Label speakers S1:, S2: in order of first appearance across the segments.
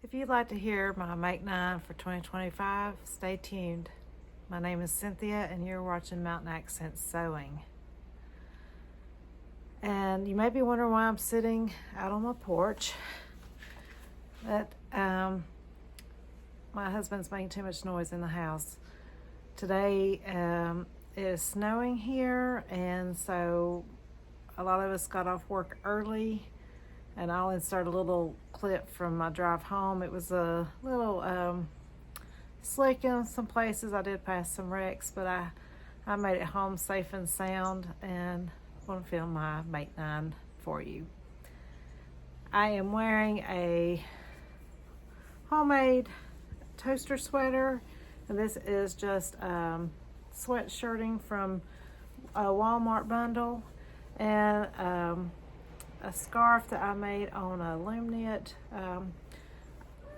S1: If you'd like to hear my Make 9 for 2025, stay tuned. My name is Cynthia and you're watching Mountain Accent Sewing. And you may be wondering why I'm sitting out on my porch. But my husband's making too much noise in the house. Today it is snowing here, and so a lot of us got off work early, and I'll insert a little clip from my drive home. It was a little slick in some places. I did pass some wrecks, but I made it home safe and sound, and I want to film my Make 9 for you. I am wearing a homemade toaster sweater, and this is just sweatshirting from a Walmart bundle, and a scarf that I made on a loom knit.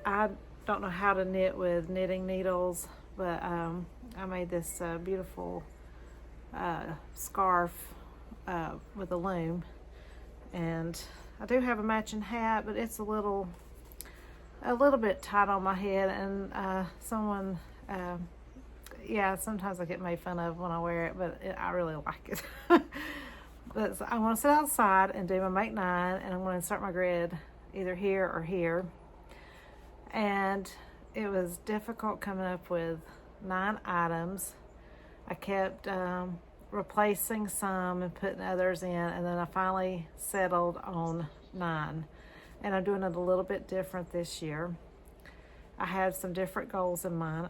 S1: I don't know how to knit with knitting needles, but I made this beautiful scarf with a loom, and I do have a matching hat, but it's a little bit tight on my head, and sometimes I get made fun of when I wear it, but I really like it. But I want to sit outside and do my Make 9, and I'm going to insert my grid either here or here. And it was difficult coming up with 9 items. I kept replacing some and putting others in, and then I finally settled on 9. And I'm doing it a little bit different this year. I had some different goals in mind.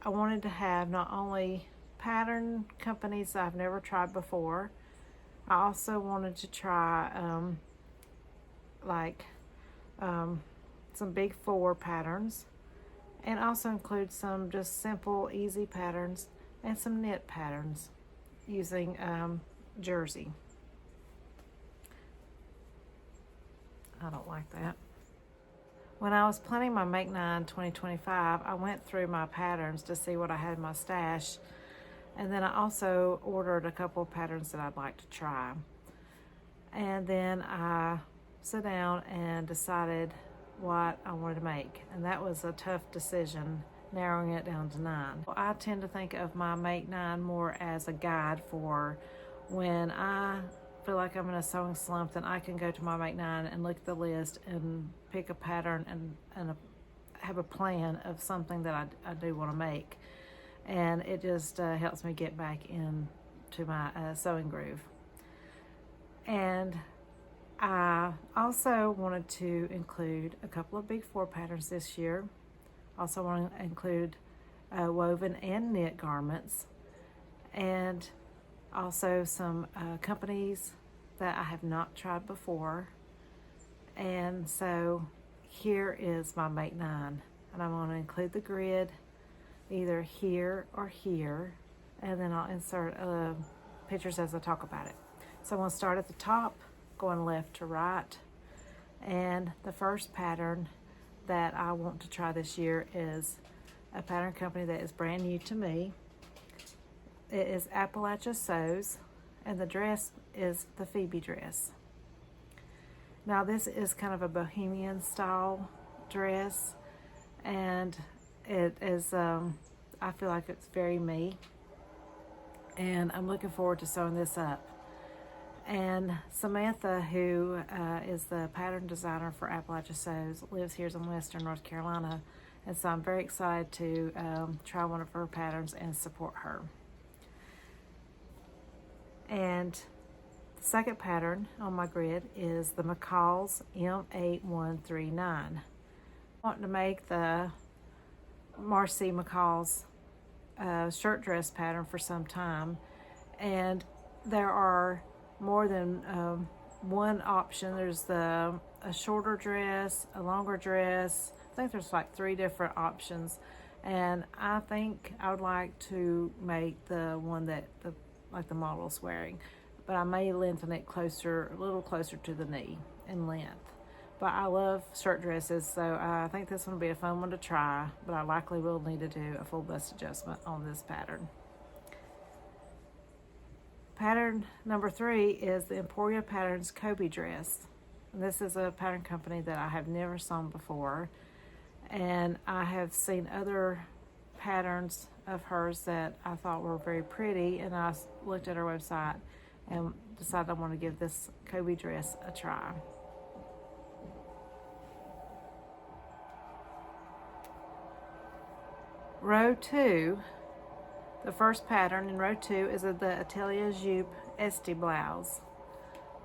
S1: I wanted to have not only pattern companies that I've never tried before, I also wanted to try some big 4 patterns, and also include some just simple, easy patterns and some knit patterns using jersey. I don't like that. When I was planning my Make 9 2025, I went through my patterns to see what I had in my stash, and then I also ordered a couple of patterns that I'd like to try. And then I sat down and decided what I wanted to make, and that was a tough decision, narrowing it down to 9. I tend to think of my Make 9 more as a guide for when I feel like I'm in a sewing slump. Then I can go to my Make 9 and look at the list and pick a pattern and have a plan of something that I do want to make, and it just helps me get back into my sewing groove. And I also wanted to include a couple of big 4 patterns this year. Also want to include woven and knit garments, and also some companies that I have not tried before. And so here is my Make 9, and I'm going to include the grid either here or here, and then I'll insert pictures as I talk about it. So I'm going to start at the top, going left to right, and the first pattern that I want to try this year is a pattern company that is brand new to me. It is Appalachia Sews, and the dress is the Phoebe dress. Now this is kind of a bohemian style dress, and it is I feel like it's very me, and I'm looking forward to sewing this up. And Samantha, who is the pattern designer for Appalachia Sews, lives here in Western North Carolina, and so I'm very excited to try one of her patterns and support her. And the second pattern on my grid is the McCall's M8139. I want to make the Marcy McCall's shirt dress pattern for some time, and there are more than one option. There's a shorter dress, a longer dress. I think there's like 3 different options, and I think I would like to make the one that the model's wearing, but I may lengthen it a little closer to the knee in length. But I love shirt dresses, so I think this one will be a fun one to try, but I likely will need to do a full bust adjustment on this pattern. Pattern number 3 is the Emporia Patterns Kobi Dress. And this is a pattern company that I have never sewn before, And I have seen other patterns of hers that I thought were very pretty, and I looked at her website and decided I want to give this Kobi dress a try. Row 2, the first pattern in row 2 is the Atelier Jupe Este blouse.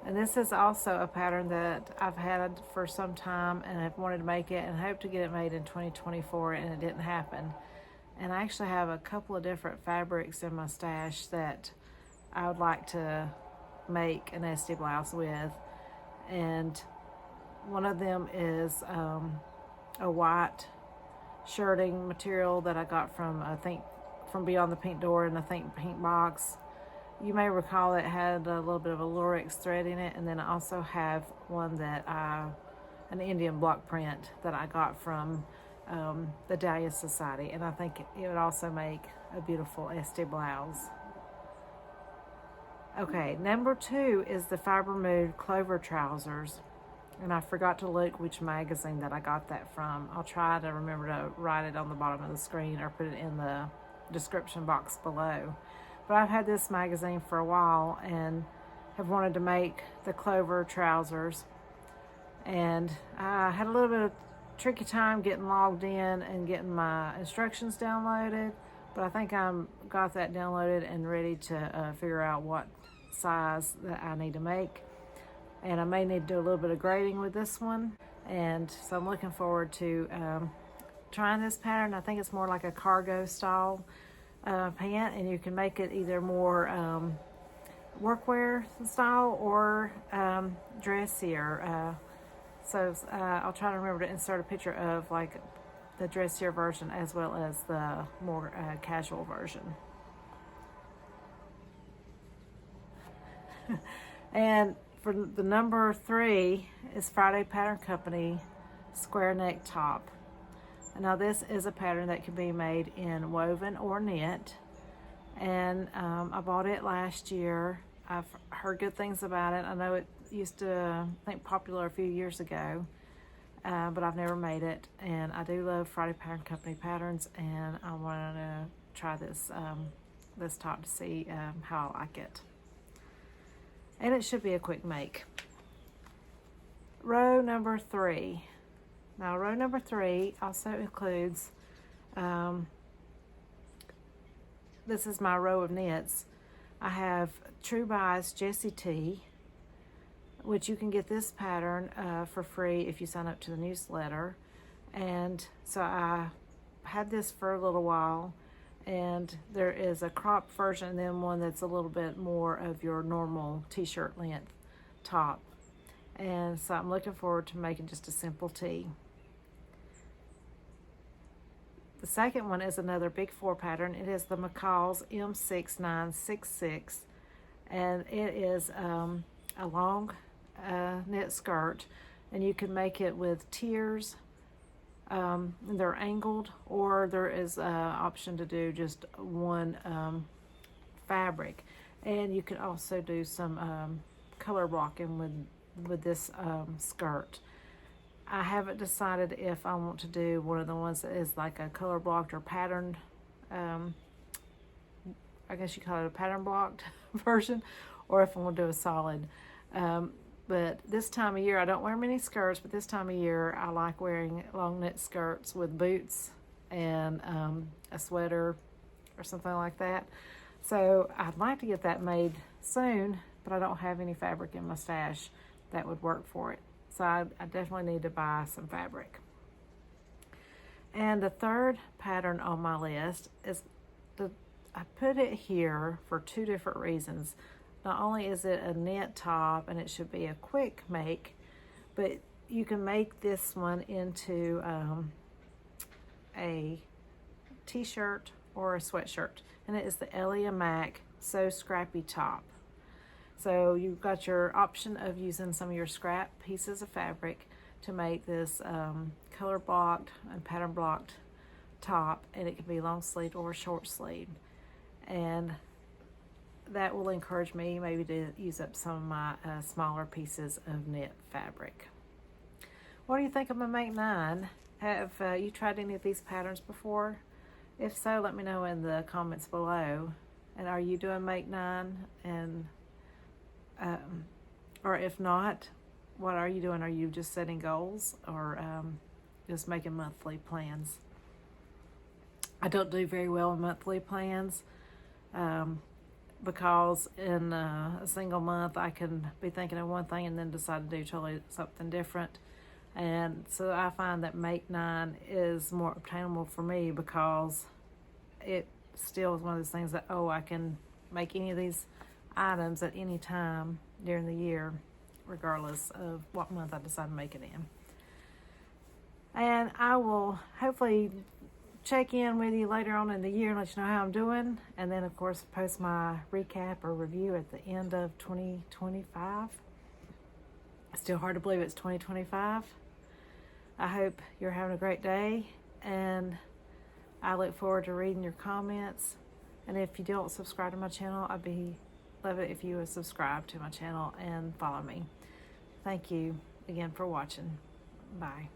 S1: And this is also a pattern that I've had for some time and I've wanted to make it and hope to get it made in 2024, and it didn't happen. And I actually have a couple of different fabrics in my stash that I would like to make an Este blouse with. And one of them is a white shirting material that I got from, I think, from Beyond the Pink Door in the Pink box. You may recall it had a little bit of a lurex thread in it, and then I also have one that an Indian block print that I got from the Dahlia Sewciety, and I think it would also make a beautiful Este blouse. Okay, number 2 is the Fibre Mood Clover trousers, and I forgot to look which magazine that I got that from. I'll try to remember to write it on the bottom of the screen or put it in the description box below. But I've had this magazine for a while and have wanted to make the Clover trousers, and I had a little bit of tricky time getting logged in and getting my instructions downloaded, but I think I'm got that downloaded and ready to figure out what size that I need to make. And I may need to do a little bit of grading with this one, and so I'm looking forward to trying this pattern. I think it's more like a cargo style pant, and you can make it either more workwear style or dressier. So I'll try to remember to insert a picture of like the dressier version as well as the more casual version. And for the number 3 is Friday Pattern Company square neck top. Now this is a pattern that can be made in woven or knit, and I bought it last year. I've heard good things about it. I know it used to, I think, popular a few years ago, but I've never made it. And I do love Friday Pattern Company patterns, and I wanted to try this this top to see how I like it. And it should be a quick make. Row number 3. Now, row number 3 also includes, this is my row of knits. I have True Buys Jessie T, which you can get this pattern for free if you sign up to the newsletter. And so I had this for a little while, and there is a crop version and then one that's a little bit more of your normal t-shirt length top. And so I'm looking forward to making just a simple tee. The second one is another Big 4 pattern. It is the McCall's M6966, and it is a long knit skirt, and you can make it with tiers. They're angled, or there is an option to do just one fabric, and you can also do some color blocking with this skirt. I haven't decided if I want to do one of the ones that is like a color blocked or patterned, I guess you call it a pattern blocked version, or if I want to do a solid. But this time of year, I don't wear many skirts, but this time of year, I like wearing long knit skirts with boots and a sweater or something like that. So I'd like to get that made soon, but I don't have any fabric in my stash that would work for it. So I definitely need to buy some fabric. And the third pattern on my list is, I put it here for 2 different reasons. Not only is it a knit top and it should be a quick make, but you can make this one into a t-shirt or a sweatshirt. And it is the Ellie and Mac So Scrappy top. So you've got your option of using some of your scrap pieces of fabric to make this color blocked and pattern blocked top, and it can be long sleeved or short sleeved. And that will encourage me maybe to use up some of my smaller pieces of knit fabric. What do you think of my Make 9? Have you tried any of these patterns before? If so, let me know in the comments below. And are you doing Make 9? And or if not, what are you doing? Are you just setting goals, or just making monthly plans? I don't do very well in monthly plans because in a single month I can be thinking of one thing and then decide to do totally something different. And so I find that Make 9 is more obtainable for me because it still is one of those things that, oh, I can make any of these items at any time during the year, regardless of what month I decide to make it in. And I will hopefully check in with you later on in the year and let you know how I'm doing. And then, of course, post my recap or review at the end of 2025. Still hard to believe it's 2025. I hope you're having a great day, and I look forward to reading your comments. And if you don't subscribe to my channel, I'd love it if you would subscribe to my channel and follow me. Thank you again for watching. Bye.